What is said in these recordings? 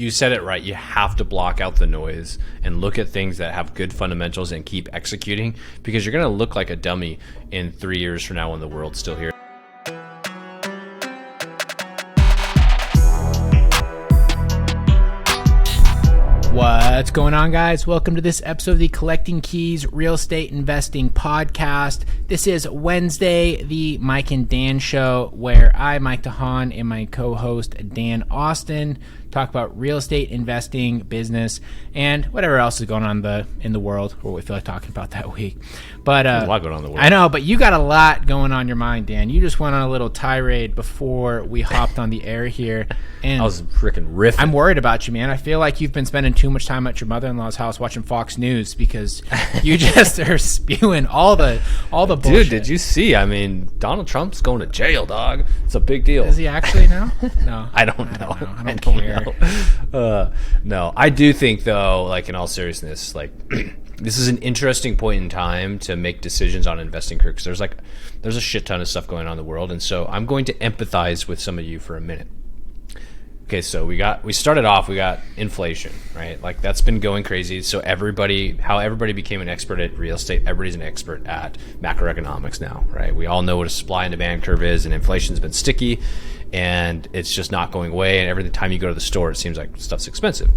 You said it right. You have to block out the noise and look at things that have good fundamentals and keep executing, because you're going to look like a dummy in 3 years from now when the world's still here. What's going on, guys? Welcome to this episode of the Collecting Keys Real Estate Investing Podcast. This is Wednesday, the Mike and Dan show, where I, Mike DeHaan, and my co-host Dan Austin talk about real estate investing, business, and whatever else is going on in the world, or what we feel like talking about that week. But There's a lot going on in the world. I know, but you got a lot going on your mind, Dan. You just went on a little tirade before we hopped on the air here. And I was freaking riffing. I'm worried about you, man. I feel like you've been spending too much time at your mother-in-law's house watching Fox News, because you just are spewing all the bullshit. Dude, did you see? I mean, Donald Trump's going to jail, dog. It's a big deal. Is he actually now? No. I don't know. I don't care. No, I do think, though, like, in all seriousness, like, this is an interesting point in time to make decisions on investing career, because there's a shit ton of stuff going on in the world, and so I'm going to empathize with some of you for a minute. Okay, so we got inflation, right? Like, that's been going crazy. So how everybody became an expert at real estate, everybody's an expert at macroeconomics now, right? We all know what a supply and demand curve is, and inflation's been sticky, and it's just not going away. And every time you go to the store, it seems like stuff's expensive.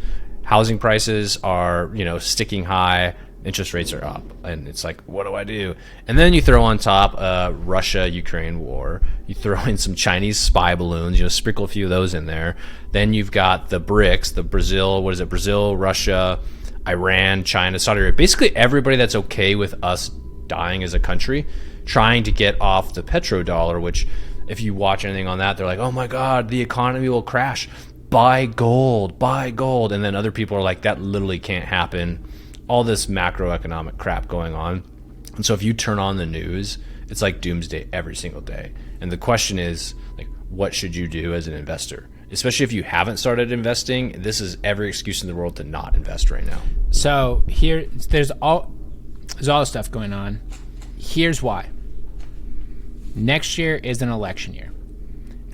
Housing prices are, sticking high. Interest rates are up, and it's like, what do I do? And then you throw on top Russia-Ukraine war. You throw in some Chinese spy balloons, sprinkle a few of those in there. Then you've got the BRICS, the Brazil, Russia, Iran, China, Saudi Arabia. Basically everybody that's okay with us dying as a country, trying to get off the petrodollar, which, if you watch anything on that, they're like, oh my God, the economy will crash. Buy gold. And then other people are like, that literally can't happen. All this macroeconomic crap going on. And so if you turn on the news, it's like doomsday every single day. And the question is, like, what should you do as an investor? Especially if you haven't started investing, this is every excuse in the world to not invest right now. So here, there's all this stuff going on. Here's why. Next year is an election year.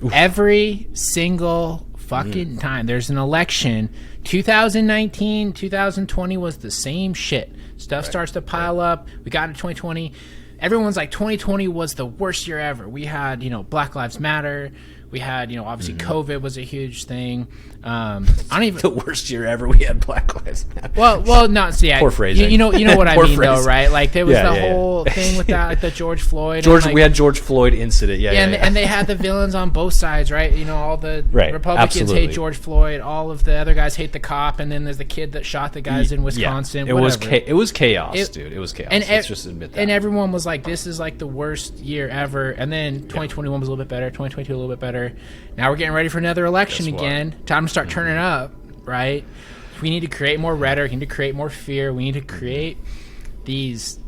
Oof. Every single fucking time there's an election. 2019, 2020 was the same shit. Stuff starts to pile up. We got to 2020. Everyone's like, 2020 was the worst year ever. We had, Black Lives Matter. We had, obviously COVID was a huge thing. I don't even the worst year ever. We had Black Lives Matter. Well, not so yeah. Poor phrasing. You know what I mean, phrasing. though, right? Like, there was whole thing with that, like the George Floyd. We had George Floyd incident. And they had the villains on both sides, right? All the Republicans hate George Floyd. All of the other guys hate the cop, and then there's the kid that shot the guys in Wisconsin. It was chaos, dude. It was chaos. And let's just admit that. And everyone was like, "This is like the worst year ever." And then 2021 was a little bit better. 2022 a little bit better. Now we're getting ready for another election again. Time to start turning up, right? We need to create more rhetoric. We need to create more fear. We need to create these,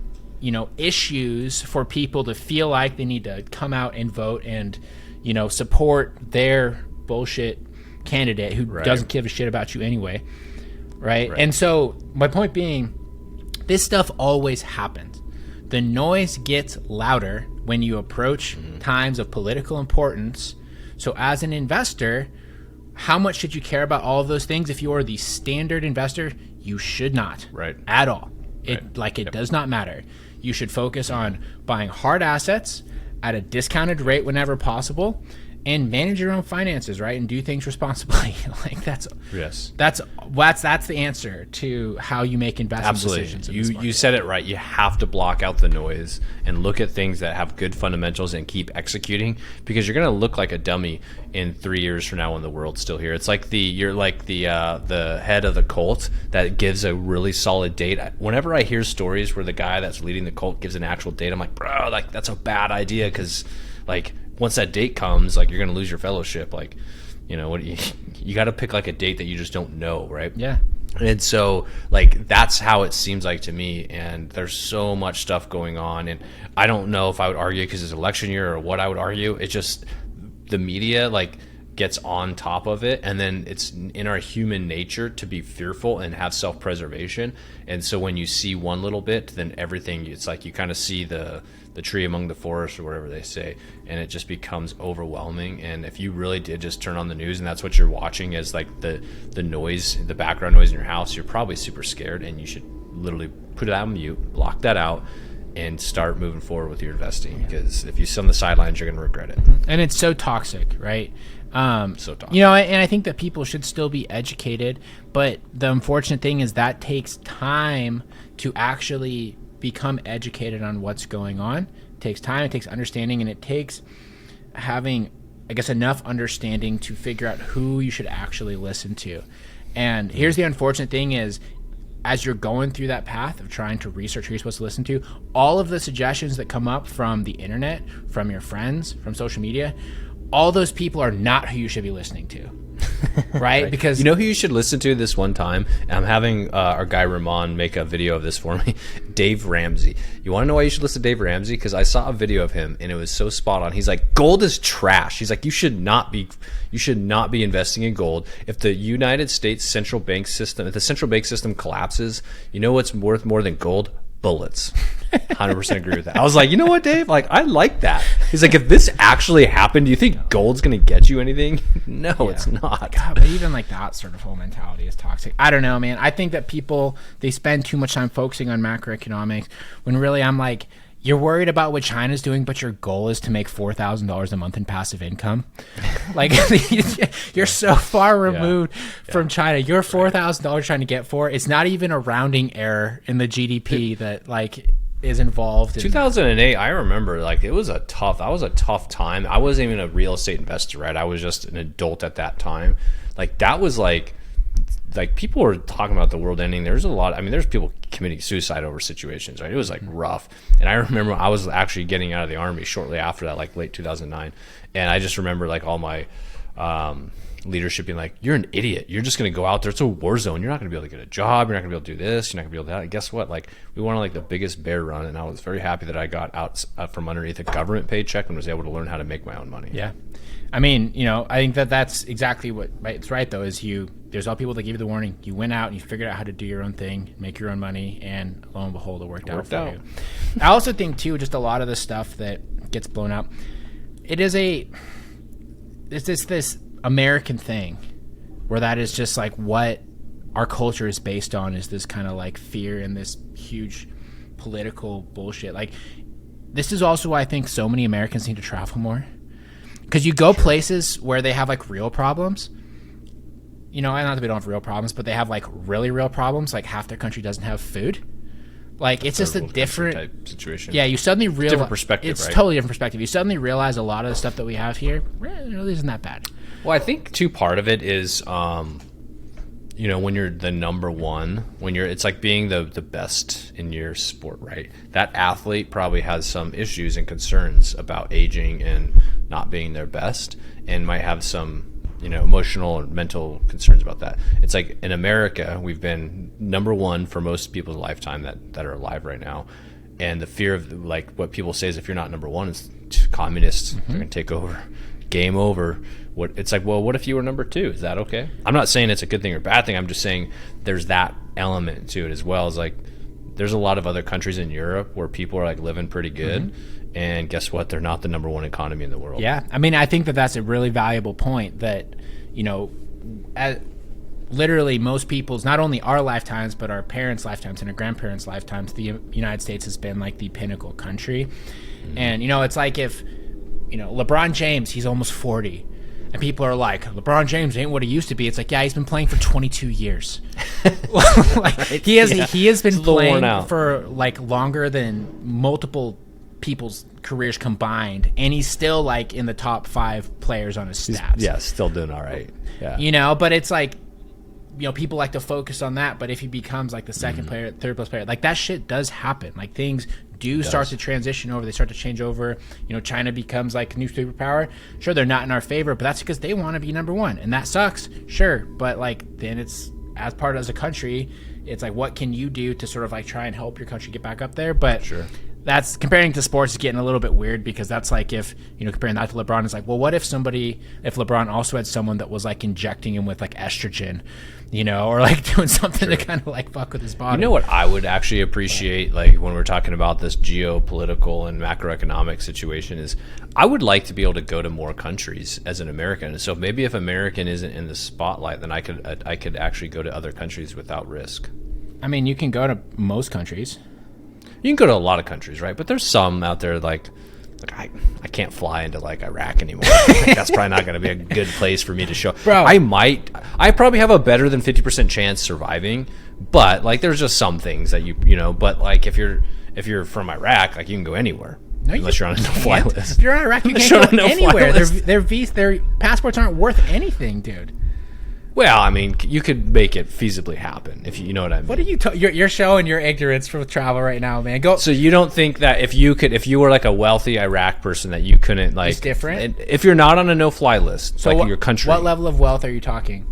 issues for people to feel like they need to come out and vote and, support their bullshit candidate who doesn't give a shit about you anyway, right? And so my point being, this stuff always happens. The noise gets louder when you approach times of political importance. So as an investor, how much should you care about all of those things? If you are the standard investor, you should not. Right. At all. It does not matter. You should focus on buying hard assets at a discounted rate whenever possible, and manage your own finances, right? And do things responsibly. That's the answer to how you make investment decisions. You said it right. You have to block out the noise and look at things that have good fundamentals and keep executing, because you're going to look like a dummy in 3 years from now when the world's still here. It's like the head of the cult that gives a really solid date. Whenever I hear stories where the guy that's leading the cult gives an actual date, I'm like, bro, like, that's a bad idea, because like, once that date comes, like, you're going to lose your fellowship. Like, you got to pick like a date that you just don't know, right? Yeah. And so, like, that's how it seems like to me. And there's so much stuff going on. And I don't know if I would argue because it's election year or what I would argue. It's just the media, like, gets on top of it, and then it's in our human nature to be fearful and have self-preservation. And so when you see one little bit, then everything, it's like you kind of see the tree among the forest, or whatever they say, and it just becomes overwhelming. And if you really did just turn on the news and that's what you're watching as like the noise, the background noise in your house, you're probably super scared, and you should literally put it on mute, block that out, and start moving forward with your investing, because if you sit on the sidelines, you're going to regret it. And it's so toxic, right? So toxic. You know, and I think that people should still be educated, but the unfortunate thing is that takes time to actually become educated on what's going on. It takes time, it takes understanding, and it takes having, I guess, enough understanding to figure out who you should actually listen to. And here's the unfortunate thing is, as you're going through that path of trying to research who you're supposed to listen to, all of the suggestions that come up from the internet, from your friends, from social media, all those people are not who you should be listening to. Right? Because you know who you should listen to this one time? And I'm having our guy Ramon make a video of this for me. Dave Ramsey. You want to know why you should listen to Dave Ramsey? Because I saw a video of him and it was so spot on. He's like, gold is trash. He's like, you should not be investing in gold. If the United States central bank system, if the central bank system collapses, you know what's worth more than gold? Bullets. 100% agree with that. I was like, you know what, Dave? Like, I like that. He's like, if this actually happened, do you think gold's going to get you anything? No, it's not. God, but even like that sort of whole mentality is toxic. I don't know, man. I think that people, they spend too much time focusing on macroeconomics when really I'm like, you're worried about what China's doing, but your goal is to make $4,000 a month in passive income. Like, you're so far removed from China. You're $4,000 trying to get for it's not even a rounding error in the GDP that like is involved. 2008, I remember, like, it was a tough time. I wasn't even a real estate investor, right? I was just an adult at that time. Like, that was like people were talking about the world ending. There's a lot. I mean, there's people committing suicide over situations, right? It was like rough. And I remember I was actually getting out of the army shortly after that, like late 2009. And I just remember like all my leadership being like, you're an idiot. You're just going to go out there. It's a war zone. You're not going to be able to get a job. You're not going to be able to do this. You're not going to be able to do that. And guess what? Like, we went on like the biggest bear run. And I was very happy that I got out from underneath a government paycheck and was able to learn how to make my own money. Yeah. I mean, you know, I think that that's exactly what, right? It's right though, is there's all people that give you the warning. You went out and you figured out how to do your own thing, make your own money, and lo and behold, it worked out for you. I also think too, just a lot of the stuff that gets blown up, it's this American thing where that is just like what our culture is based on, is this kind of like fear and this huge political bullshit. Like, this is also why I think so many Americans need to travel more. Because you go places where they have like real problems, you know, and not that we don't have real problems, but they have like really real problems. Like half their country doesn't have food. Like, it's just a different type situation. Yeah, you suddenly realize different perspective. It's right? totally different perspective. You suddenly realize a lot of the stuff that we have here really isn't that bad. Well, I think too, part of it is, you know, when you're the number one, it's like being the best in your sport, right? That athlete probably has some issues and concerns about aging and not being their best, and might have some, you know, emotional and mental concerns about that. It's like in America, we've been number one for most people's lifetime that are alive right now. And the fear of, like, what people say is, if you're not number one, it's communists. They're going to take over. Game over. It's like, well, what if you were number two? Is that okay? I'm not saying it's a good thing or bad thing. I'm just saying there's that element to it as well. As like, there's a lot of other countries in Europe where people are like living pretty good. And guess what? They're not the number one economy in the world. Yeah. I mean, I think that that's a really valuable point that, you know, literally most people's, not only our lifetimes, but our parents' lifetimes and our grandparents' lifetimes, the United States has been like the pinnacle country. And, you know, it's like if, you know, LeBron James, he's almost 40. And people are like, LeBron James ain't what he used to be. It's like, yeah, he's been playing for 22 years. Like, he has been playing for like longer than multiple people's careers combined, and he's still like in the top 5 players on his stats. Still doing all right. Yeah. You know, but it's like, you know, people like to focus on that, but if he becomes like the second player, third place player, like that shit does happen. Like, things do start to transition over. They start to change over. You know, China becomes like a new superpower. Sure, they're not in our favor, but that's because they want to be number one, and that sucks. Sure, but like, then it's as a country, it's like, what can you do to sort of like try and help your country get back up there? But that's comparing to sports is getting a little bit weird, because that's like if, comparing that to LeBron, it's like, well, what if LeBron also had someone that was like injecting him with like estrogen, or like doing something to kind of like fuck with his body. You know what I would actually appreciate, like when we're talking about this geopolitical and macroeconomic situation, is I would like to be able to go to more countries as an American. So maybe if American isn't in the spotlight, then I could actually go to other countries without risk. I mean, you can go to most countries. You can go to a lot of countries, right? But there's some out there like I can't fly into like Iraq anymore. That's probably not going to be a good place for me to show. Bro, I probably have a better than 50% chance surviving, but like there's just some things that but like if you're from Iraq, like you can go anywhere. No, unless you're on a no-fly list. If you're on Iraq, you can't go anywhere. Their passports aren't worth anything, dude. Well, I mean, you could make it feasibly happen, if you know what I mean. What are you? You're showing your ignorance for travel right now, man. Go. So you don't think that if you were like a wealthy Iraq person, that you couldn't like? It's different. If you're not on a no-fly list, so like in your country, what level of wealth are you talking?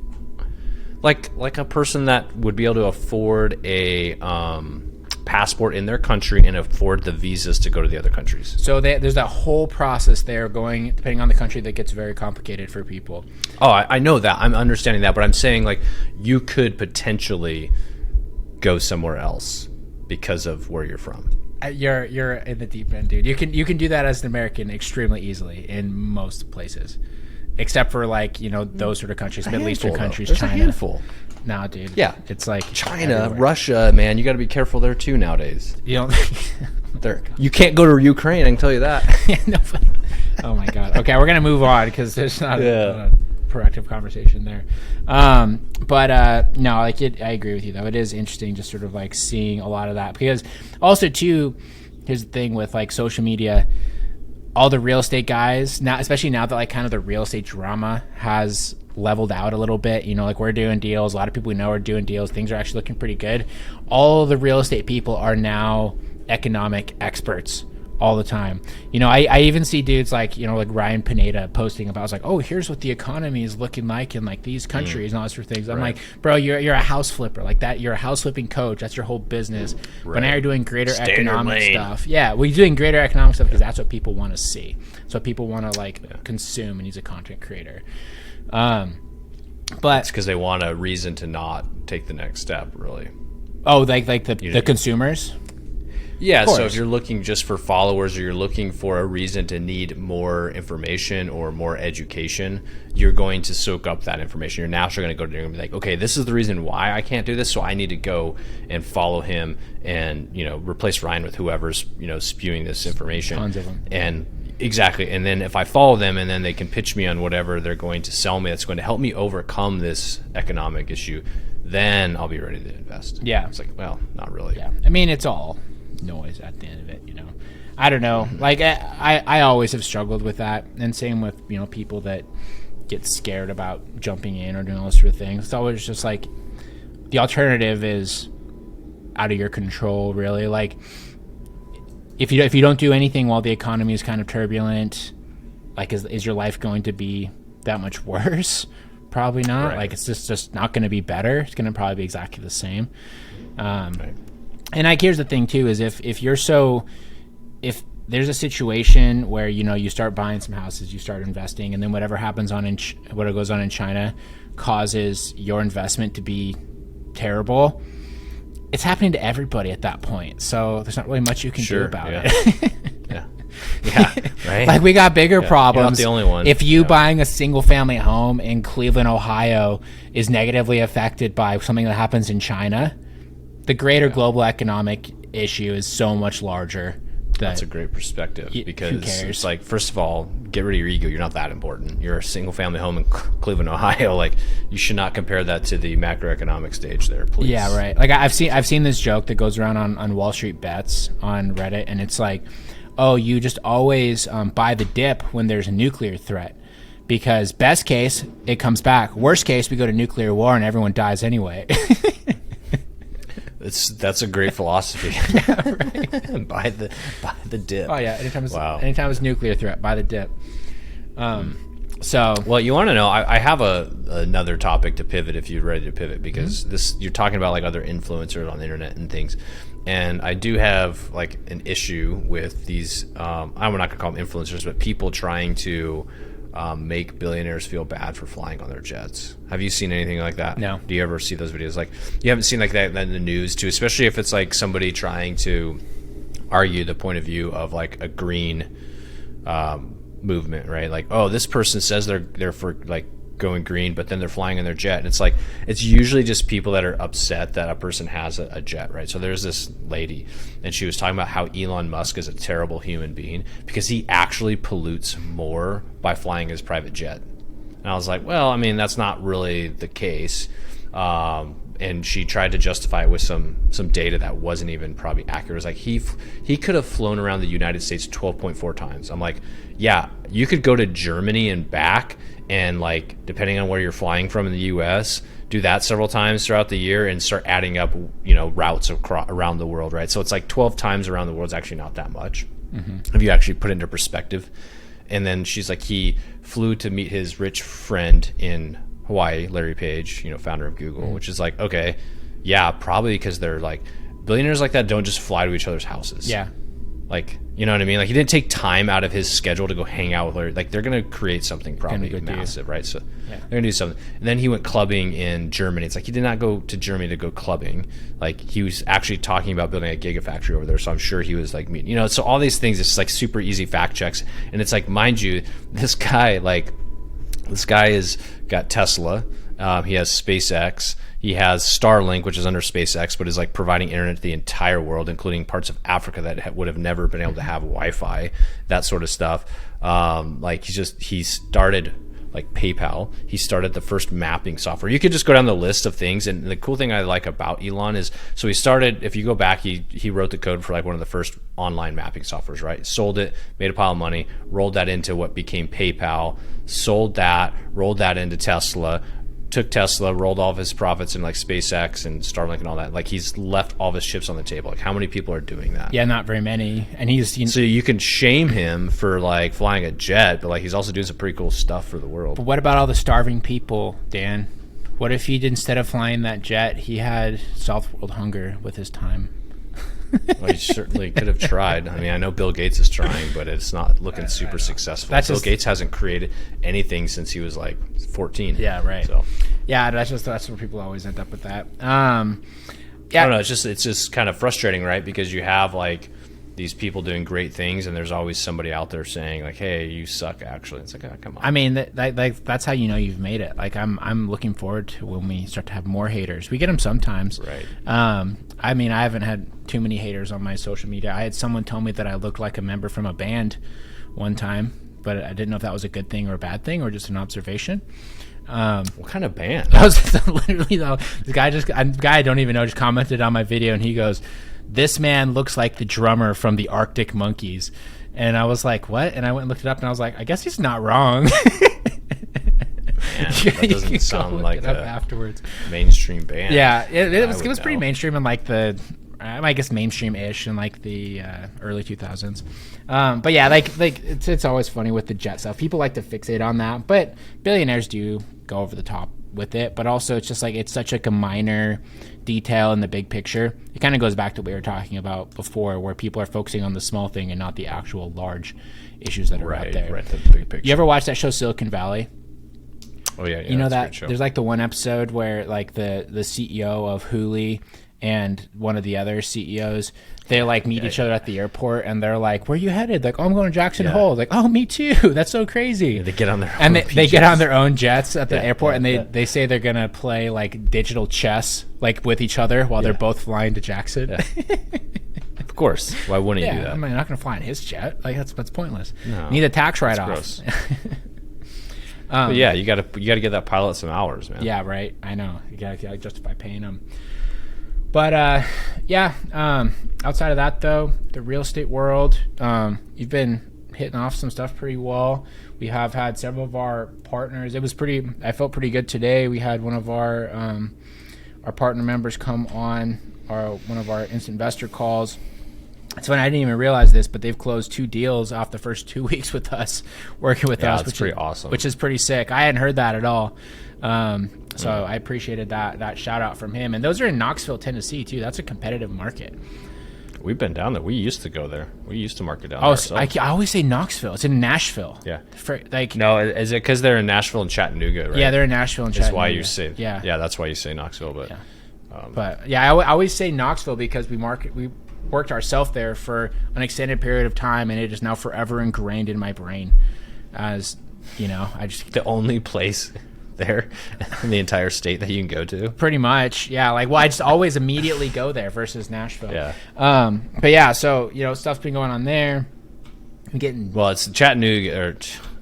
Like a person that would be able to afford a passport in their country and afford the visas to go to the other countries. So there's that whole process there going, depending on the country, that gets very complicated for people. Oh, I know that. I'm understanding that, but I'm saying like you could potentially go somewhere else because of where you're from. You're in the deep end, dude. You can do that as an American extremely easily in most places, except for like those sort of countries, Middle Eastern countries, There's China. A handful. Nah, dude. Yeah, it's like China, everywhere. Russia, man. You got to be careful there too nowadays. You You can't go to Ukraine. I can tell you that. No, oh my god. Okay, we're gonna move on because there's not a productive conversation there. But no, like I agree with you though. It is interesting just sort of like seeing a lot of that, because also too, here's the thing with like social media. All the real estate guys now, especially now that like kind of the real estate drama has leveled out a little bit, like we're doing deals, a lot of people we know are doing deals, things are actually looking pretty good. All the real estate people are now economic experts all the time. I even see dudes like like Ryan Pineda posting about, I was like, oh, here's what the economy is looking like in like these countries and all those sort of things. I'm like, bro, you're a house flipper like that. You're a house flipping coach. That's your whole business. Right. But now you're doing greater economic stuff. Yeah, well, you're doing greater economic stuff because that's what people want to see. That's what people want to consume, and he's a content creator. But it's because they want a reason to not take the next step, really. Oh, like the consumers? Yeah, so if you're looking just for followers, or you're looking for a reason to need more information or more education, you're going to soak up that information. You're naturally going to go there and be like, okay, this is the reason why I can't do this, so I need to go and follow him and, replace Ryan with whoever's, spewing this information. Tons of them. And exactly. And then if I follow them and then they can pitch me on whatever they're going to sell me that's going to help me overcome this economic issue, then I'll be ready to invest. Yeah. It's like, well, not really. Yeah. I mean, it's all noise at the end of it, I don't know. Like I always have struggled with that, and same with people that get scared about jumping in or doing all those sort of things. It's always just like the alternative is out of your control, really. Like if you don't do anything while the economy is kind of turbulent, like is your life going to be that much worse? Probably not. Right. Like it's just not going to be better. It's going to probably be exactly the same. Right. And like here's the thing too, is if there's a situation where you start buying some houses, you start investing, and then whatever happens what goes on in China causes your investment to be terrible, it's happening to everybody at that point. So there's not really much you can do about it. Yeah, right. Like we got bigger problems. You're not the only one. If you buying a single family home in Cleveland, Ohio is negatively affected by something that happens in China, the greater global economic issue is so much larger. That's a great perspective, because it's like, first of all, get rid of your ego. You're not that important. You're a single family home in Cleveland, Ohio. Like, you should not compare that to the macroeconomic stage there, please. Yeah, right. Like I've seen this joke that goes around on Wall Street Bets on Reddit, and it's like, oh, you just always buy the dip when there's a nuclear threat, because best case it comes back. Worst case, we go to nuclear war and everyone dies anyway. That's a great philosophy. Yeah, right. buy the dip. Oh yeah, anytime it's nuclear threat, buy the dip. So, well, you want to know? I have another topic to pivot if you're ready to pivot, because this you're talking about like other influencers on the internet and things, and I do have like an issue with these. I'm not gonna call them influencers, but people trying to make billionaires feel bad for flying on their jets. Have you seen anything like that? No. Do you ever see those videos? Like, you haven't seen like that in the news too, especially if it's like somebody trying to argue the point of view of like a green movement, right? Like, oh, this person says they're for like going green, but then they're flying in their jet, and it's like, it's usually just people that are upset that a person has a jet, right? So there's this lady, and she was talking about how Elon Musk is a terrible human being because he actually pollutes more by flying his private jet. And I was like, well, I mean, that's not really the case. And she tried to justify it with some data that wasn't even probably accurate. It was like he could have flown around the United States 12.4 times. I'm like, yeah, you could go to Germany and back, and like, depending on where you're flying from in the U.S., do that several times throughout the year and start adding up, routes around the world, right? So it's like 12 times around the world is actually not that much if you actually put it into perspective. And then she's like, he flew to meet his rich friend in Hawaii, Larry Page, founder of Google, which is like, okay, yeah, probably because they're like, billionaires like that don't just fly to each other's houses. yeah. Like, you know what I mean? Like, he didn't take time out of his schedule to go hang out with Larry. Like, they're going to create something probably massive, right? So they're going to do something. And then he went clubbing in Germany. It's like, he did not go to Germany to go clubbing. Like, he was actually talking about building a gigafactory over there. So I'm sure he was like, so all these things, it's like super easy fact checks. And it's like, mind you, this guy is got Tesla. He has SpaceX. He has Starlink, which is under SpaceX, but is like providing internet to the entire world, including parts of Africa that would have never been able to have Wi-Fi, that sort of stuff. He started like PayPal. He started the first mapping software. You could just go down the list of things. And the cool thing I like about Elon is, so he started, if you go back, he wrote the code for like one of the first online mapping softwares, right? Sold it, made a pile of money, rolled that into what became PayPal, sold that, rolled that into Tesla, took Tesla, rolled all of his profits in like SpaceX and Starlink and all that. Like, he's left all of his chips on the table. Like, how many people are doing that? Yeah, not very many. And he's so you can shame him for like flying a jet, but like, he's also doing some pretty cool stuff for the world. But what about all the starving people, Dan? What if he, instead of flying that jet, he had solved world hunger with his time? Well, he certainly could have tried. I mean, I know Bill Gates is trying, but it's not looking super successful. Bill Gates hasn't created anything since he was like 14. Yeah, right. So, yeah, that's where people always end up with that. I don't know. It's just kind of frustrating, right? Because you have like these people doing great things, and there's always somebody out there saying like, "Hey, you suck." Actually, it's like, oh, come on. I mean, that's how you know you've made it. Like, I'm looking forward to when we start to have more haters. We get them sometimes, right? I mean, I haven't had too many haters on my social media. I had someone tell me that I looked like a member from a band one time, but I didn't know if that was a good thing or a bad thing or just an observation. What kind of band? I was literally though. The guy I don't even know just commented on my video, and he goes, "This man looks like the drummer from the Arctic Monkeys," and I was like, "What?" And I went and looked it up, and I was like, "I guess he's not wrong." Man, that doesn't sound like a afterwards mainstream band. Yeah, it was pretty mainstream in like the, I guess mainstream-ish in like the early 2000s. But yeah, like it's always funny with the jet stuff. People like to fixate on that, but billionaires do go over the top with it. But also, it's just like, it's such like a minor detail in the big picture. It kind of goes back to what we were talking about before, where people are focusing on the small thing and not the actual large issues that are out there. Right, the big picture. You ever watch that show Silicon Valley? Oh yeah, you know that there's like the one episode where like the CEO of Hulu and one of the other CEOs, they like meet each other at the airport, and they're like, "Where are you headed?" Like, "Oh, I'm going to Jackson Hole." Like, "Oh, me too." That's so crazy. Yeah, they get on their and own they get on their own jets at the airport, and they say they're gonna play like digital chess like with each other while they're both flying to Jackson. Yeah. Of course, why wouldn't you do that? I mean, I'm not gonna fly in his jet. Like, that's pointless. No, need a tax write-off. Gross. But yeah, you gotta get that pilot some hours, man. Yeah, right. I know. You gotta justify paying them. But outside of that, though, the real estate world, you've been hitting off some stuff pretty well. We have had several of our partners. I felt pretty good today. We had one of our partner members come on one of our instant investor calls, It's funny, I didn't even realize this, but they've closed 2 deals off the first 2 weeks with us, working with us. That's pretty awesome. Which is pretty sick. I hadn't heard that at all. So I appreciated that shout out from him. And those are in Knoxville, Tennessee, too. That's a competitive market. We've been down there. We used to go there. We used to market down there. I always say Knoxville. It's in Nashville. Yeah. No, is it because they're in Nashville and Chattanooga, right? Yeah, they're in Nashville and Chattanooga. That's why you say. Yeah. Yeah, that's why you say Knoxville. But I always say Knoxville because we worked ourselves there for an extended period of time, and it is now forever ingrained in my brain. As I just the only place there in the entire state that you can go to. Pretty much, yeah. I just always immediately go there versus Nashville. Yeah. But yeah, so stuff's been going on there. I'm getting it's Chattanooga,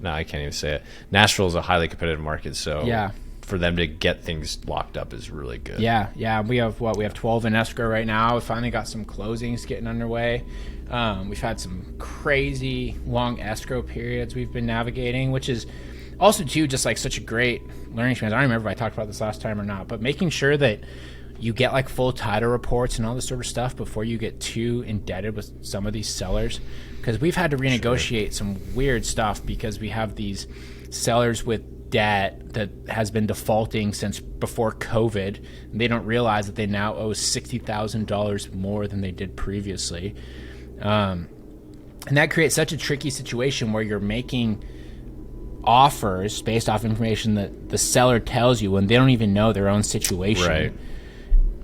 I can't even say it. Nashville is a highly competitive market, so yeah. For them to get things locked up is really good. Yeah. We have 12 in escrow right now. We finally got some closings getting underway. We've had some crazy long escrow periods we've been navigating, which is also too just such a great learning experience. I don't remember if I talked about this last time or not, but making sure that you get full title reports and all this sort of stuff before you get too indebted with some of these sellers, because we've had to renegotiate some weird stuff because we have these sellers with debt that has been defaulting since before COVID, and they don't realize that they now owe $60,000 more than they did previously, and that creates such a tricky situation where you're making offers based off information that the seller tells you when they don't even know their own situation.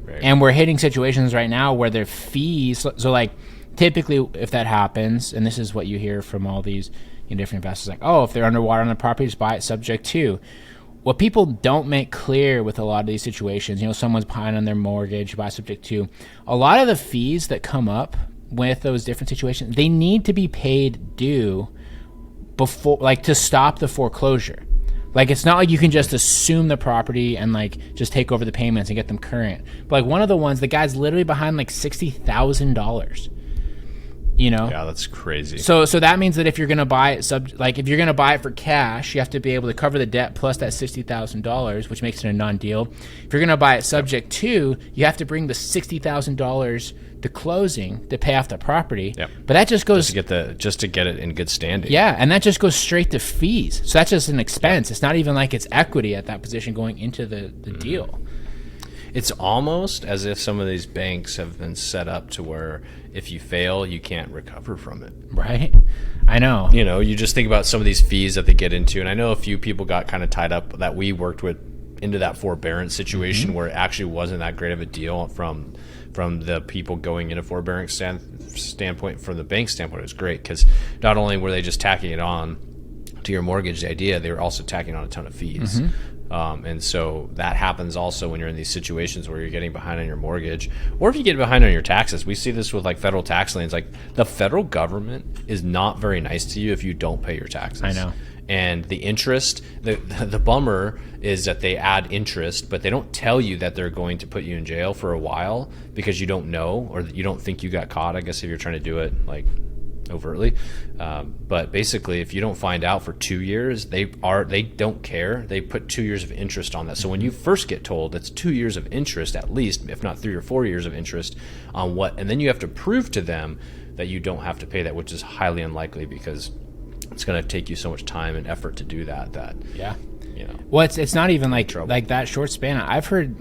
Right. And we're hitting situations right now where their fees, so typically if that happens, and this is what you hear from all these different investors, if they're underwater on the property, just buy it subject to. What people don't make clear with a lot of these situations, someone's behind on their mortgage, you buy subject to, a lot of the fees that come up with those different situations, they need to be paid due before, to stop the foreclosure. It's not you can just assume the property and just take over the payments and get them current. But one of the ones, the guy's literally behind $60,000. Yeah, that's crazy. So that means that if you're gonna buy it if you're gonna buy it for cash, you have to be able to cover the debt plus that $60,000, which makes it a non-deal. If you're gonna buy it subject to, you have to bring the $60,000 to closing to pay off the property. Yep. But that just goes just to get it in good standing. Yeah, and that just goes straight to fees. So that's just an expense. It's not even it's equity at that position going into the deal. It's almost as if some of these banks have been set up to where if you fail, you can't recover from it. Right? I know. You just think about some of these fees that they get into, and I know a few people got kind of tied up that we worked with into that forbearance situation where it actually wasn't that great of a deal from the people going in a forbearance standpoint. From the bank standpoint, it was great because not only were they just tacking it on to your mortgage, the idea, they were also tacking on a ton of fees. And so that happens also when you're in these situations where you're getting behind on your mortgage, or if you get behind on your taxes. We see this with federal tax liens. The federal government is not very nice to you if you don't pay your taxes. I know. And the interest, the bummer is that they add interest, but they don't tell you that they're going to put you in jail for a while because you don't know, or you don't think you got caught, I guess, if you're trying to do it overtly. But basically, if you don't find out for 2 years, they don't care. They put 2 years of interest on that. So when you first get told, it's 2 years of interest at least, if not 3 or 4 years of interest on what, and then you have to prove to them that you don't have to pay that, which is highly unlikely because it's going to take you so much time and effort to do that. Yeah. Well, it's not even like that short span. I've heard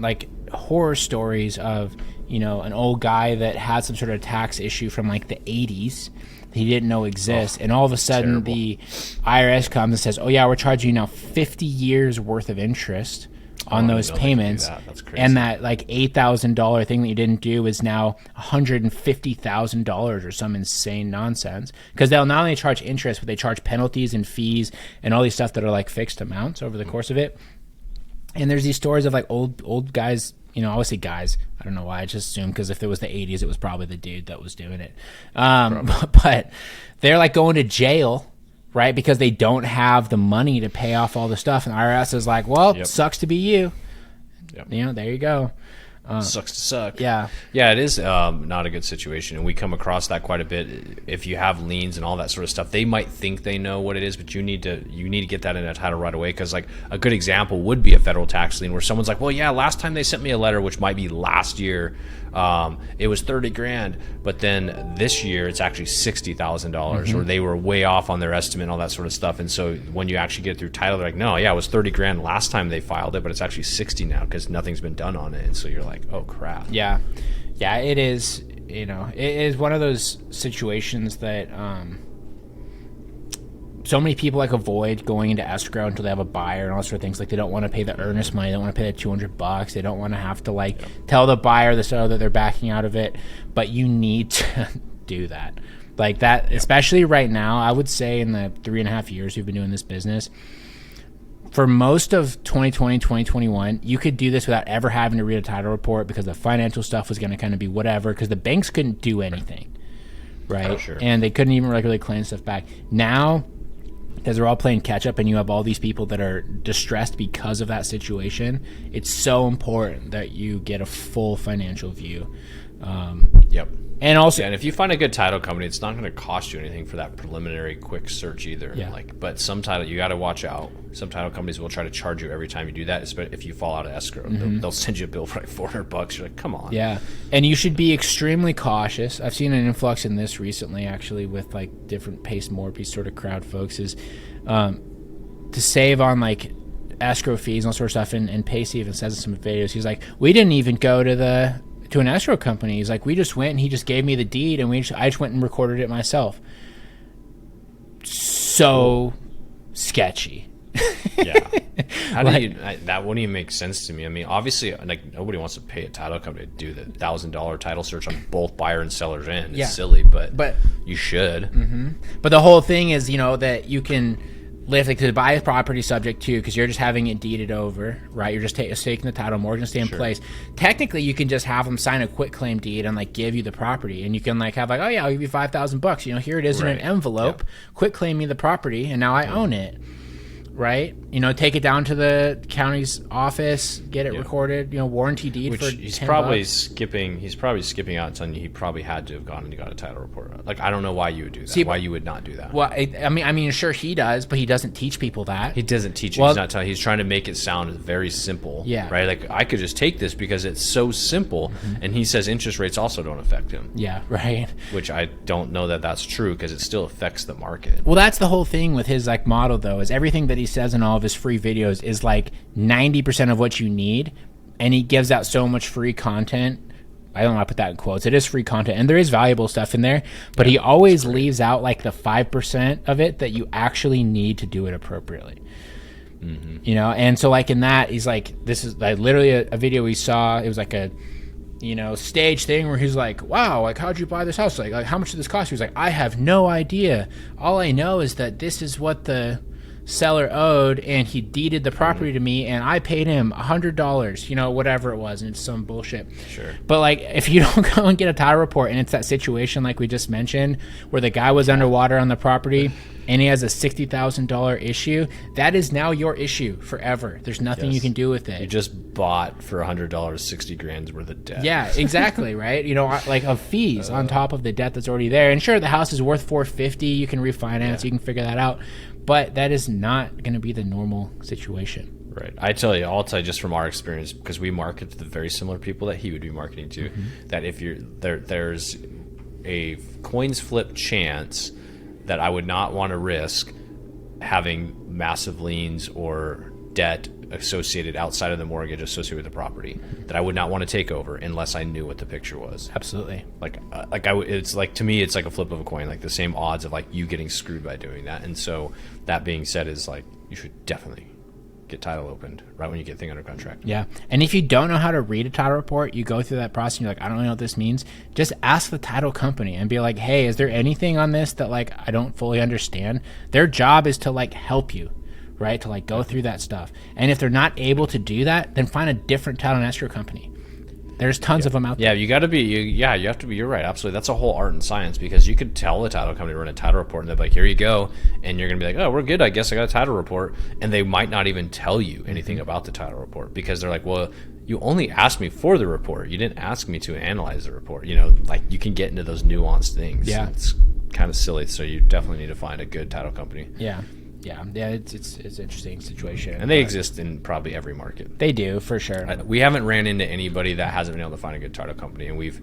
horror stories of an old guy that had some sort of tax issue from the 80s he didn't know exists, and all of a sudden the IRS comes and says, oh yeah, we're charging you now 50 years worth of interest on those payments, and that $8,000 thing that you didn't do is now $150,000 or some insane nonsense, because they'll not only charge interest, but they charge penalties and fees and all these stuff that are fixed amounts over the course of it. And there's these stories of old guys, I always say guys, I don't know why, I just assume because if it was the 80s, it was probably the dude that was doing it. But they're going to jail, right? Because they don't have the money to pay off all the stuff. And the IRS is well, Sucks to be you. Yep. There you go. Sucks to suck. Yeah. Yeah, it is not a good situation. And we come across that quite a bit. If you have liens and all that sort of stuff, they might think they know what it is, but you need to get that in a title right away. Because like a good example would be a federal tax lien where someone's like, well, yeah, last time they sent me a letter, which might be last year, it was $30,000, but then this year it's actually $60,000, or they were way off on their estimate and all that sort of stuff. And so when you actually get through title, they're like, no, yeah, it was $30,000 last time they filed it, but it's actually 60 now because nothing's been done on it. And so you're like, oh crap. Yeah, it is. It is one of those situations that so many people like avoid going into escrow until they have a buyer and all sorts of things. Like they don't want to pay the earnest money, they don't want to pay the $200, they don't want to have to tell the buyer, the seller, that they're backing out of it. But you need to do that, like that, especially right now. I would say in the 3.5 years we've been doing this business, for most of 2020, 2021, you could do this without ever having to read a title report because the financial stuff was going to kind of be whatever, because the banks couldn't do anything, right? Oh, sure. And they couldn't even regularly claim stuff back. Now, because they're all playing catch up and you have all these people that are distressed because of that situation, it's so important that you get a full financial view. Yep. And also, and if you find a good title company, it's not going to cost you anything for that preliminary quick search either. Yeah. But some title, you got to watch out. Some title companies will try to charge you every time you do that, especially if you fall out of escrow. They'll send you a bill for like $400. You're like, come on. Yeah, and you should be extremely cautious. I've seen an influx in this recently, actually, with like different Pace Morphy sort of crowd folks, is to save on like escrow fees and all sorts of stuff. And Pace even says in some videos, he's like, we didn't even go to an escrow company. He's like, we just went and he just gave me the deed and I just went and recorded it myself. So sketchy. Yeah. How do you, that wouldn't even make sense to me. I mean, obviously, like nobody wants to pay a title company to do the $1,000 title search on both buyer and seller's end. It's silly, but you should. But the whole thing is, that you can live to buy a property subject to, because you're just having it deeded over, right? You're just taking the title, mortgage and stay in place. Technically, you can just have them sign a quit claim deed and give you the property, and you can have oh yeah, I'll give you $5,000. Here it is in an envelope. Quit claim me the property, and now I own it. Right, take it down to the county's office, get it recorded. Warranty deed. Which for he's $10. probably skipping. He's probably skipping out and telling you he probably had to have gone and got a title report. Like I don't know why you would do that. See, why you would not do that? Well, I mean, sure he does, but he doesn't teach people that. He doesn't teach. Well, he's not telling. He's trying to make it sound very simple. Yeah. Right. Like I could just take this because it's so simple, and he says interest rates also don't affect him. Yeah. Right. Which I don't know that that's true because it still affects the market. Well, that's the whole thing with his model though, is everything that he says in all of his free videos is 90% of what you need, and he gives out so much free content. I don't want to put that in quotes. It is free content, and there is valuable stuff in there, but he always leaves out the 5% of it that you actually need to do it appropriately. And so in that, he's this is literally a video we saw. It was a stage thing where he's like, wow, how'd you buy this house? Like how much did this cost you? He's like, I have no idea. All I know is that this is what the seller owed, and he deeded the property to me, and I paid him $100, whatever it was, and it's some bullshit. Sure. But if you don't go and get a title report, and it's that situation like we just mentioned, where the guy was underwater on the property, and he has a $60,000 issue, that is now your issue forever. There's nothing you can do with it. You just bought for $100 $60,000 worth of debt. Yeah, exactly, right? Of fees on top of the debt that's already there. And sure, the house is worth $450. You can refinance. You can figure that out. But that is not going to be the normal situation. Right. I'll tell you just from our experience, because we market to the very similar people that he would be marketing to, that if you're there's a coins flip chance that I would not want to risk having massive liens or debt associated outside of the mortgage associated with the property that I would not want to take over unless I knew what the picture was. Absolutely. It's to me, it's like a flip of a coin, the same odds of you getting screwed by doing that. And so that being said is you should definitely get title opened right when you get the thing under contract. Yeah. And if you don't know how to read a title report, you go through that process and you're like, I don't know what this means. Just ask the title company and be like, hey, is there anything on this that I don't fully understand? Their job is to help you, right? To go through that stuff. And if they're not able to do that, then find a different title and escrow company. There's tons of them out there. Yeah, you got to be. You have to be. You're right. Absolutely, that's a whole art and science, because you could tell the title company to run a title report, and they're like, "Here you go," and you're gonna be like, "Oh, we're good. I guess I got a title report," and they might not even tell you anything about the title report, because they're like, "Well, you only asked me for the report. You didn't ask me to analyze the report." Like you can get into those nuanced things. Yeah, it's kind of silly. So you definitely need to find a good title company. Yeah. It's an interesting situation, and they exist in probably every market. They do, for sure. We haven't ran into anybody that hasn't been able to find a good title company, and we've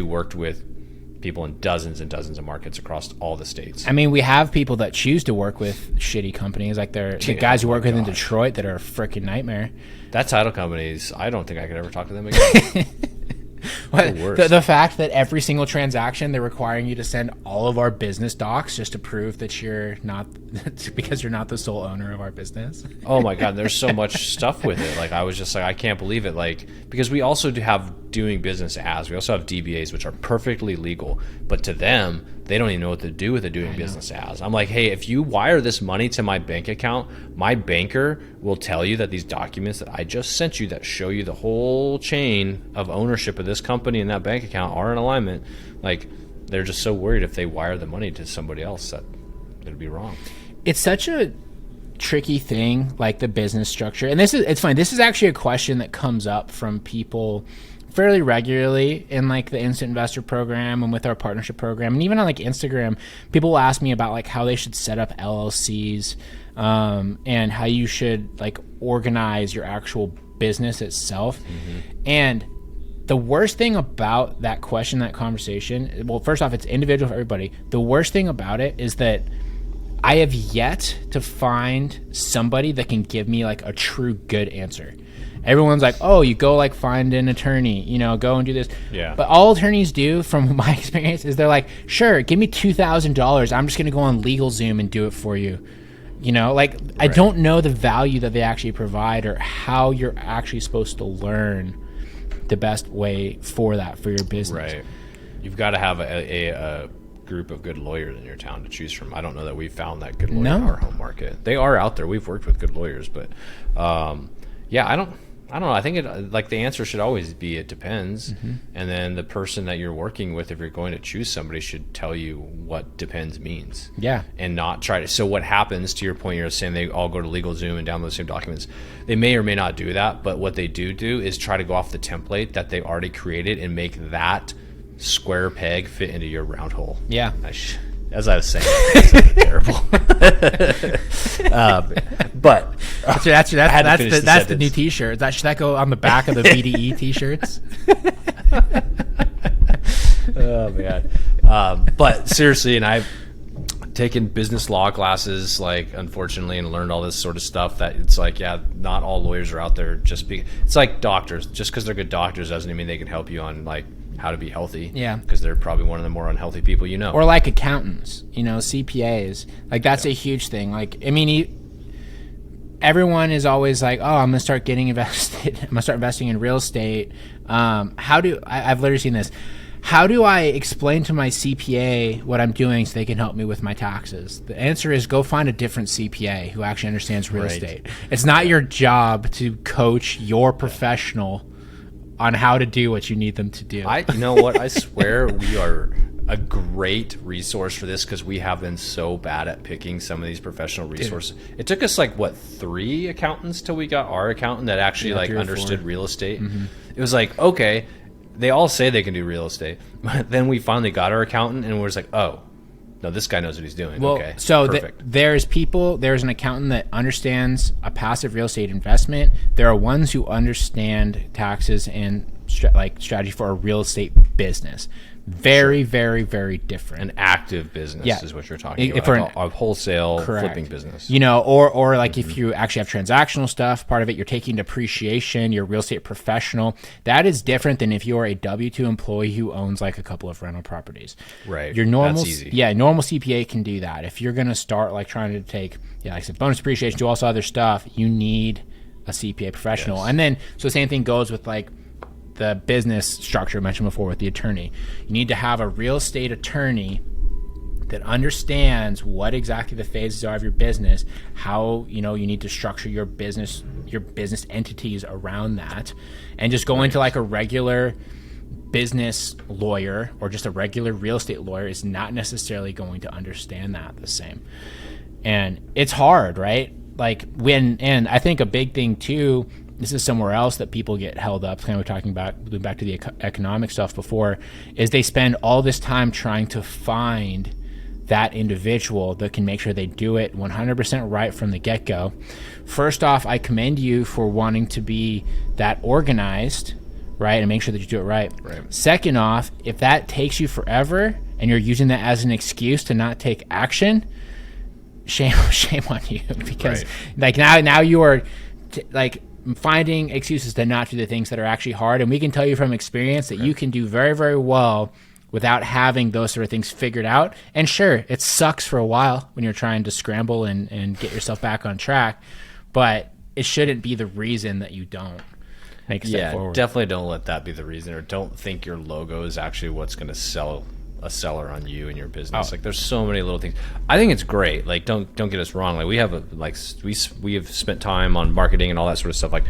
worked with people in dozens and dozens of markets across all the states. I mean, we have people that choose to work with shitty companies, like the guys who work with in Detroit that are a freaking nightmare. That title companies, I don't think I could ever talk to them again. The fact that every single transaction they're requiring you to send all of our business docs just to prove that you're not, because you're not the sole owner of our business. Oh my God, there's so much stuff with it. Like I was just like, I can't believe it. Like, because we also do have doing business as, we also have DBAs, which are perfectly legal, but to them, they don't even know what to do with a doing business as. I'm like, hey, if you wire this money to my bank account, my banker will tell you that these documents that I just sent you that show you the whole chain of ownership of this company and that bank account are in alignment. Like, they're just so worried if they wire the money to somebody else that it'll be wrong. It's such a tricky thing, like the business structure. And it's funny. This is actually a question that comes up from people fairly regularly in like the instant investor program and with our partnership program, and even on like Instagram, people will ask me about like how they should set up LLCs, and how you should like organize your actual business itself. And the worst thing about that question, that conversation, well, first off, it's individual for everybody. The worst thing about it is that I have yet to find somebody that can give me like a true good answer. Everyone's like, oh, you go like find an attorney, go and do this. Yeah. But all attorneys do, from my experience, is they're like, sure, give me $2,000. I'm just going to go on LegalZoom and do it for you. Right. I don't know the value that they actually provide or how you're actually supposed to learn the best way for that, for your business. Right. You've got to have a group of good lawyers in your town to choose from. I don't know that we've found that good lawyer in our home market. They are out there. We've worked with good lawyers, but yeah, I don't know. I think the answer should always be it depends. And then the person that you're working with, if you're going to choose somebody, should tell you what depends means. Yeah. And not try to. So what happens, to your point, you're saying they all go to LegalZoom and download the same documents. They may or may not do that, but what they do is try to go off the template that they already created and make that square peg fit into your round hole. Yeah. As I was saying, it's terrible. But that's the new T-shirt. Should that go on the back of the VDE T-shirts? Oh man! But seriously, and I've taken business law classes, like, unfortunately, and learned all this sort of stuff. That it's like, yeah, not all lawyers are out there. It's like doctors. Just because they're good doctors doesn't mean they can help you on like how to be healthy. Yeah. Because they're probably one of the more unhealthy people you know. Or like accountants, CPAs. Like, that's a huge thing. Like, I mean, everyone is always like, oh, I'm going to start getting invested. I'm going to start investing in real estate. I've literally seen this. How do I explain to my CPA what I'm doing so they can help me with my taxes? The answer is go find a different CPA who actually understands real estate. It's not your job to coach your professional on how to do what you need them to do. You know what? I swear we are a great resource for this, because we have been so bad at picking some of these professional resources. It took us 3 accountants till we got our accountant that actually understood real estate. It was like, okay, they all say they can do real estate, but then we finally got our accountant and we're just like, oh, no, this guy knows what he's doing. Well, okay, so perfect. there's an accountant that understands a passive real estate investment. There are ones who understand taxes and strategy for a real estate business. Very, very, very different. An active business is what you're talking about. For a wholesale flipping business. Or like if you actually have transactional stuff, part of it, you're taking depreciation, you're a real estate professional. That is different than if you're a W-2 employee who owns like a couple of rental properties. Right. Your normal, that's easy. Yeah, normal CPA can do that. If you're going to start like trying to take, like I said, bonus depreciation, do also other stuff, you need a CPA professional. Yes. And then, so the same thing goes with like the business structure I mentioned before with the attorney. You need to have a real estate attorney that understands what exactly the phases are of your business, how you need to structure your business entities around that, and just go into like a regular business lawyer or just a regular real estate lawyer is not necessarily going to understand that the same. And it's hard, right? Like and I think a big thing too, this is somewhere else that people get held up, kind of talking about, going back to the economic stuff before, is they spend all this time trying to find that individual that can make sure they do it 100% right from the get-go. First off, I commend you for wanting to be that organized, right, and make sure that you do it right. Second off, if that takes you forever and you're using that as an excuse to not take action, shame on you, because like now you are like finding excuses to not do the things that are actually hard. And we can tell you from experience that you can do very, very well without having those sort of things figured out. And sure, it sucks for a while when you're trying to scramble and get yourself back on track, but it shouldn't be the reason that you don't make a step forward. Definitely don't let that be the reason, or don't think your logo is actually what's going to sell a seller on you and your business. Like, there's so many little things. I think it's great. Like, don't get us wrong. Like, we have we have spent time on marketing and all that sort of stuff. Like,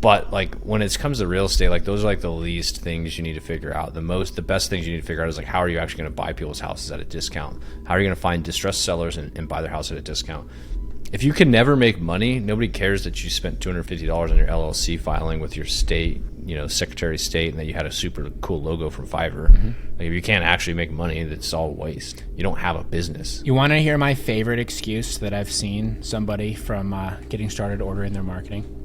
but like when it comes to real estate, like those are like the least things you need to figure out. The best things you need to figure out is like, how are you actually going to buy people's houses at a discount? How are you going to find distressed sellers and buy their house at a discount? If you can never make money, nobody cares that you spent $250 on your LLC filing with your state, Secretary of State, and that you had a super cool logo from Fiverr. Like, if you can't actually make money, it's all waste. You don't have a business. You want to hear my favorite excuse that I've seen somebody from getting started ordering their marketing?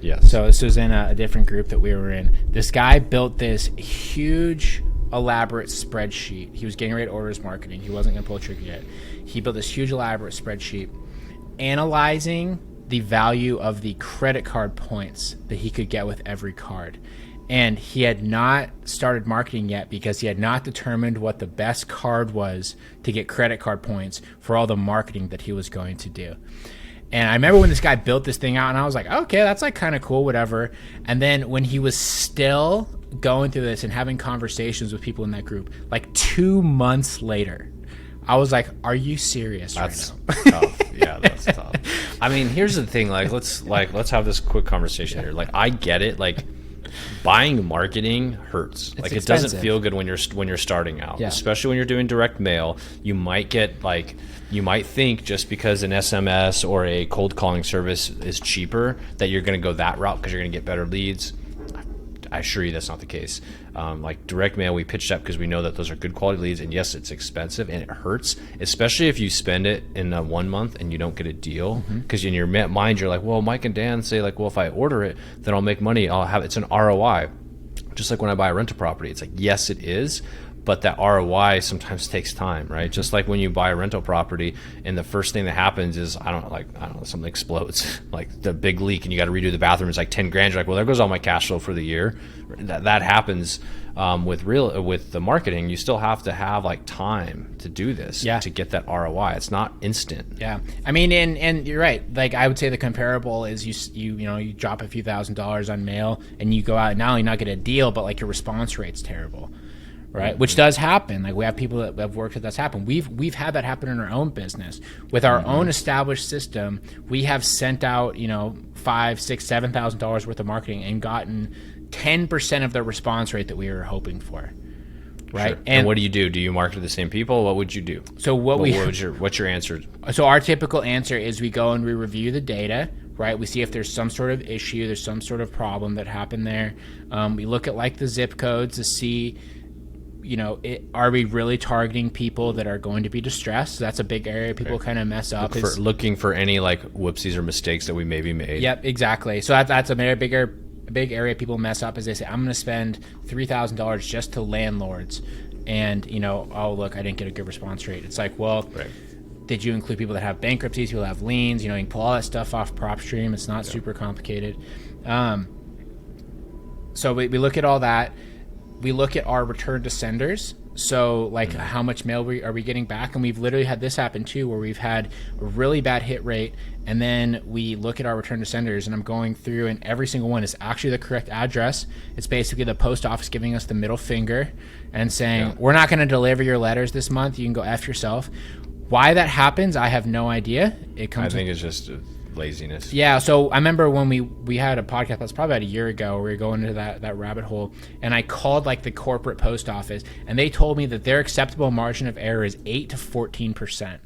Yes. So this was in a different group that we were in. This guy built this huge, elaborate spreadsheet. He was getting ready to order his marketing. He wasn't going to pull the trigger yet. He built this huge, elaborate spreadsheet analyzing the value of the credit card points that he could get with every card. And he had not started marketing yet because he had not determined what the best card was to get credit card points for all the marketing that he was going to do. And I remember when this guy built this thing out, and I was like, okay, that's like kind of cool, whatever. And then when he was still going through this and having conversations with people in that group, like 2 months later, I was like, are you serious right now? Tough. Yeah, that's tough. I mean, here's the thing. Let's have this quick conversation here. Like, I get it. Like, buying marketing hurts. It's like, expensive. It doesn't feel good when you're starting out, especially when you're doing direct mail. You might think just because an SMS or a cold calling service is cheaper that you're going to go that route because you're going to get better leads. I assure you that's not the case. Like direct mail, we pitched up because we know that those are good quality leads, and yes, it's expensive and it hurts, especially if you spend it in 1 month and you don't get a deal, because in your mind you're like, well, Mike and Dan say like, well, if I order it, then I'll make money. It's an ROI. Just like when I buy a rental property, it's like, yes, it is, but that ROI sometimes takes time, right? Just like when you buy a rental property and the first thing that happens is, I don't know, something explodes, like the big leak, and you got to redo the bathroom. It's like 10 grand. You're like, well, there goes all my cash flow for the year. That happens with the marketing. You still have to have like time to do this to get that ROI. It's not instant. Yeah, I mean, and you're right. Like, I would say the comparable is you drop a few $1,000s on mail and you go out and not only not get a deal, but like your response rate's terrible. Right, which does happen. Like, we have people that have worked with that's happened. We've had that happen in our own business with our own established system. We have sent out $5,000, $6,000, $7,000 worth of marketing and gotten 10% of the response rate that we were hoping for. Right, sure. And what do you do? Do you market to the same people? What would you do? So what's your answer? So our typical answer is we go and we review the data. Right, we see if there's some sort of issue, there's some sort of problem that happened there. We look at like the zip codes to see. Are we really targeting people that are going to be distressed? So that's a big area people kind of mess up. Looking for any like whoopsies or mistakes that we maybe made. Yep, exactly. So that's a very big area people mess up is they say, I'm going to spend $3,000 just to landlords. And, oh, look, I didn't get a good response rate. It's like, well, did you include people that have bankruptcies, people that have liens? You can pull all that stuff off PropStream. It's not super complicated. So we look at all that. We look at our return to senders, So like how much mail are we getting back? And we've literally had this happen too, where we've had a really bad hit rate, and then we look at our return to senders, and I'm going through, and every single one is actually the correct address. It's basically the post office giving us the middle finger and saying, we're not going to deliver your letters this month. You can go F yourself. Why that happens, I have no idea. I think it's just laziness. Yeah, so I remember when we had a podcast that's probably about a year ago where we were going into that rabbit hole, and I called like the corporate post office, and they told me that their acceptable margin of error is 8 to 14%,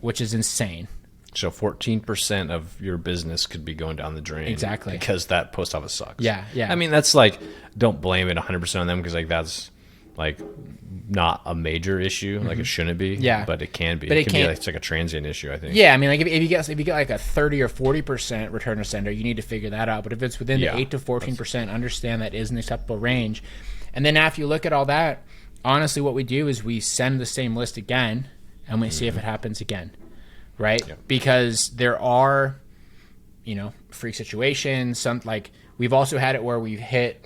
which is insane. So 14% of your business could be going down the drain. Exactly. Because that post office sucks. Yeah. I mean, that's like, don't blame it 100% on them, because like that's like not a major issue. Like it shouldn't be. Yeah. But it can be. But it can be like, it's like a transient issue, I think. Yeah, I mean, like if you get like a 30 or 40% return to sender, you need to figure that out. But if it's within the 8 to 14%, understand that is an acceptable range. And then after you look at all that, honestly, what we do is we send the same list again, and we see if it happens again, right? Yeah. Because there are, freak situations. Some like we've also had it where we've hit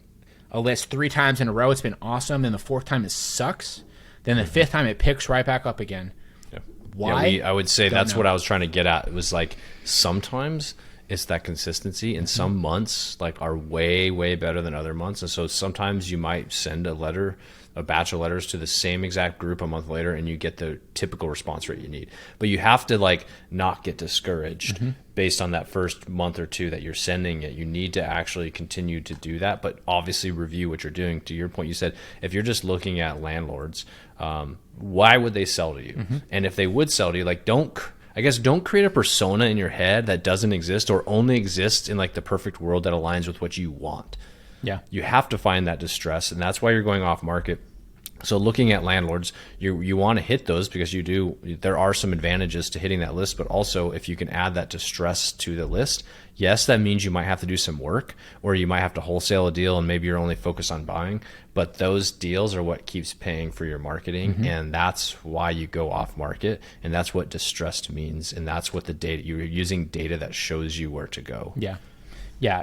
a list 3 times in a row. It's been awesome. Then the 4th time it sucks. Then the 5th time it picks right back up again. Yeah. Why? Yeah, I would say that's what I was trying to get at. It was like sometimes it's that consistency, and some months like are way, way better than other months. And so sometimes you might send a batch of letters to the same exact group a month later, and you get the typical response rate you need. But you have to like not get discouraged based on that first month or 2 that you're sending it. You need to actually continue to do that, but obviously review what you're doing. To your point, you said if you're just looking at landlords, why would they sell to you? And if they would sell to you, like don't create a persona in your head that doesn't exist or only exists in like the perfect world that aligns with what you want. Yeah. You have to find that distress, and that's why you're going off market. So looking at landlords, you want to hit those because there are some advantages to hitting that list, but also if you can add that distress to the list, yes, that means you might have to do some work, or you might have to wholesale a deal and maybe you're only focused on buying, but those deals are what keeps paying for your marketing, and that's why you go off market, and that's what distressed means, and that's what the data, you're using data that shows you where to go. Yeah.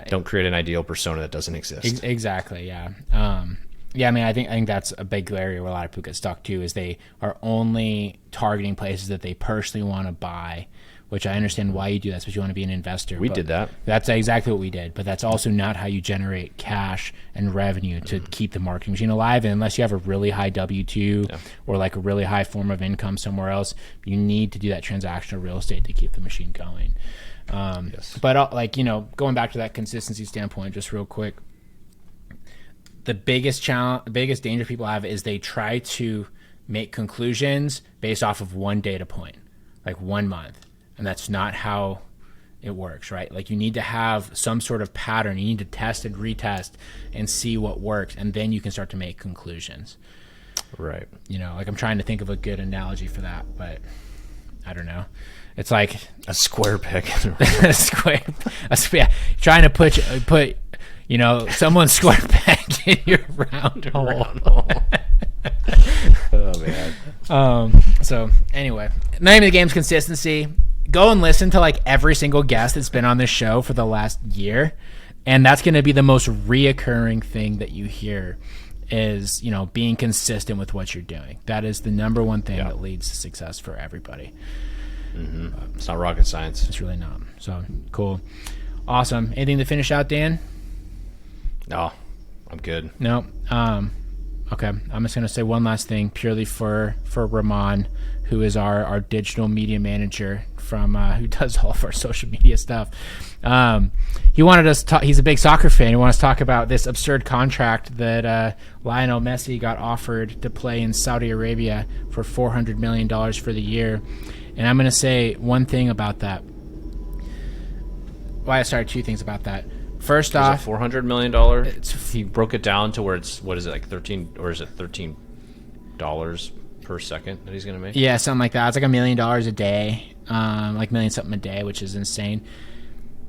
Don't create an ideal persona that doesn't exist. Exactly. Yeah. I mean, I think that's a big area where a lot of people get stuck too, is they are only targeting places that they personally want to buy, which I understand why you do that, because you want to be an investor. We did that. That's exactly what we did, but that's also not how you generate cash and revenue to keep the marketing machine alive. And unless you have a really high W-2 or like a really high form of income somewhere else, you need to do that transactional real estate to keep the machine going. But going back to that consistency standpoint, just real quick, the biggest danger people have is they try to make conclusions based off of one data point, like 1 month. And that's not how it works, right? Like you need to have some sort of pattern. You need to test and retest and see what works. And then you can start to make conclusions. Right. Like I'm trying to think of a good analogy for that, but I don't know. It's like a square peg. Trying to put someone's square peg in your round. Oh man. So anyway, the name of the game is consistency. Go and listen to like every single guest that's been on this show for the last year, and that's going to be the most reoccurring thing that you hear is being consistent with what you're doing. That is the number one thing that leads to success for everybody. It's not rocket science. It's really not. So cool. Awesome. Anything to finish out, Dan? No, I'm good. No. Okay. I'm just going to say one last thing purely for Ramon, who is our digital media manager from who does all of our social media stuff. He wanted us to talk, he's a big soccer fan. He wants to talk about this absurd contract that Lionel Messi got offered to play in Saudi Arabia for $400 million for the year. And I'm going to say one thing about that. Well, I started 2 things about that. First off, $400 million. He broke it down to where it's, what is it, like 13, or is it $13 per second that he's going to make? Yeah, something like that. It's like $1 million a day, like million something a day, which is insane.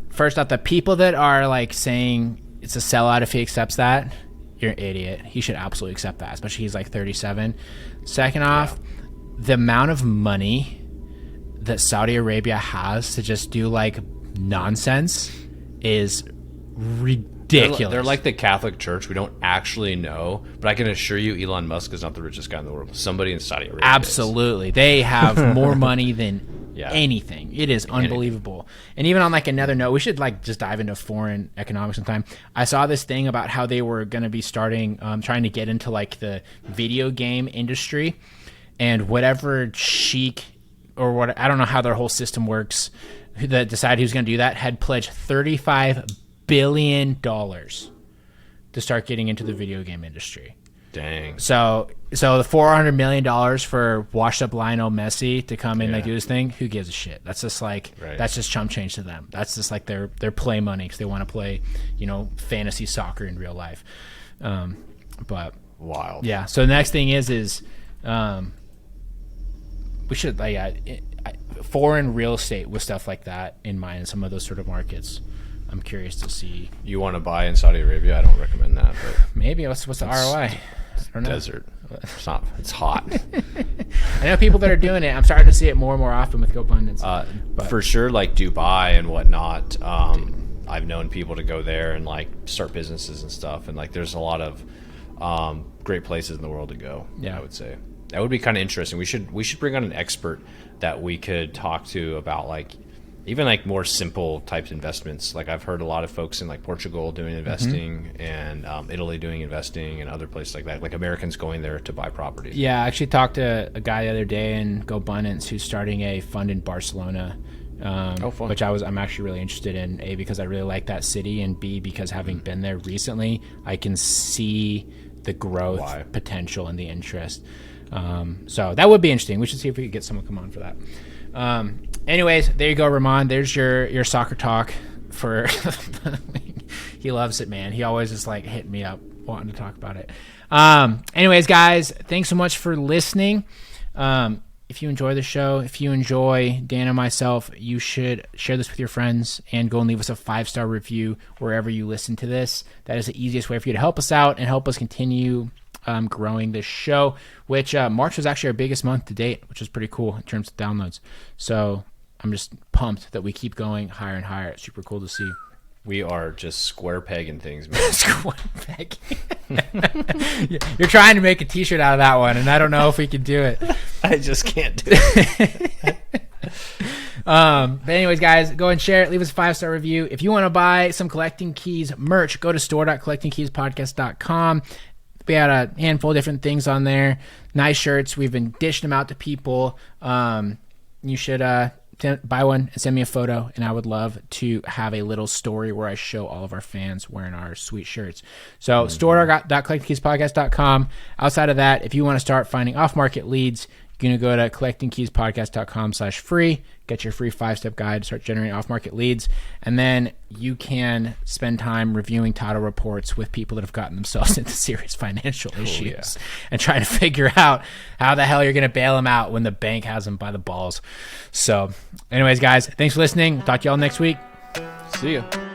First off, the people that are like saying it's a sellout if he accepts that, you're an idiot. He should absolutely accept that, especially he's like 37. Second off, the amount of money that Saudi Arabia has to just do like nonsense is ridiculous. ridiculous. They're like the Catholic Church. We don't actually know, but I can assure you, Elon Musk is not the richest guy in the world. Somebody in Saudi Arabia. Absolutely, they have more money than anything. It is unbelievable. And even on like another note, we should like just dive into foreign economics sometime. I saw this thing about how they were going to be starting, trying to get into like the video game industry, and whatever sheik or what, I don't know how their whole system works, that decided he was going to do that, had pledged $35 billion to start getting into the video game industry. Dang. So the $400 million for washed up Lionel Messi to come in and like do his thing, who gives a shit? That's just like that's just chump change to them. That's just like their play money because they want to play, fantasy soccer in real life. But wild. Yeah. So the next thing is we should foreign real estate with stuff like that in mind in some of those sort of markets. I'm curious to see. You want to buy in Saudi Arabia? I don't recommend that. But maybe. What's the ROI? I don't know. Desert. It's not. It's hot. I know people that are doing it. I'm starting to see it more and more often with GoBundance. For sure, like Dubai and whatnot. I've known people to go there and like start businesses and stuff. And like, there's a lot of great places in the world to go. Yeah, I would say that would be kind of interesting. We should bring on an expert that we could talk to about like even like more simple types investments. Like I've heard a lot of folks in like Portugal doing investing and Italy doing investing and other places like that, like Americans going there to buy properties. Yeah, I actually talked to a guy the other day in GoBundance who's starting a fund in Barcelona, which I'm actually really interested in, A, because I really like that city, and B, because having been there recently, I can see the growth potential and the interest. So that would be interesting. We should see if we could get someone to come on for that. Anyways, there you go, Ramon. There's your soccer talk for he loves it, man. He always is like hitting me up wanting to talk about it. Anyways, guys, thanks so much for listening. If you enjoy the show, if you enjoy Dan and myself, you should share this with your friends and go and leave us a 5-star review wherever you listen to this. That is the easiest way for you to help us out and help us continue growing this show, which March was actually our biggest month to date, which is pretty cool in terms of downloads. So I'm just pumped that we keep going higher and higher. It's super cool to see. We are just square pegging things, man. Square pegging. You're trying to make a t-shirt out of that one, and I don't know if we can do it. I just can't do it. But anyways, guys, go and share it. Leave us a 5-star review. If you want to buy some Collecting Keys merch, go to store.collectingkeyspodcast.com. We had a handful of different things on there. Nice shirts. We've been dishing them out to people. You should buy one and send me a photo, and I would love to have a little story where I show all of our fans wearing our sweet shirts. So store.collectingkeyspodcast.com. Outside of that, if you want to start finding off-market leads, you're going to go to collectingkeyspodcast.com/free, get your free 5-step guide to start generating off-market leads, and then you can spend time reviewing title reports with people that have gotten themselves into serious financial issues and trying to figure out how the hell you're going to bail them out when the bank has them by the balls. So anyways, guys, thanks for listening. Talk to y'all next week. See ya.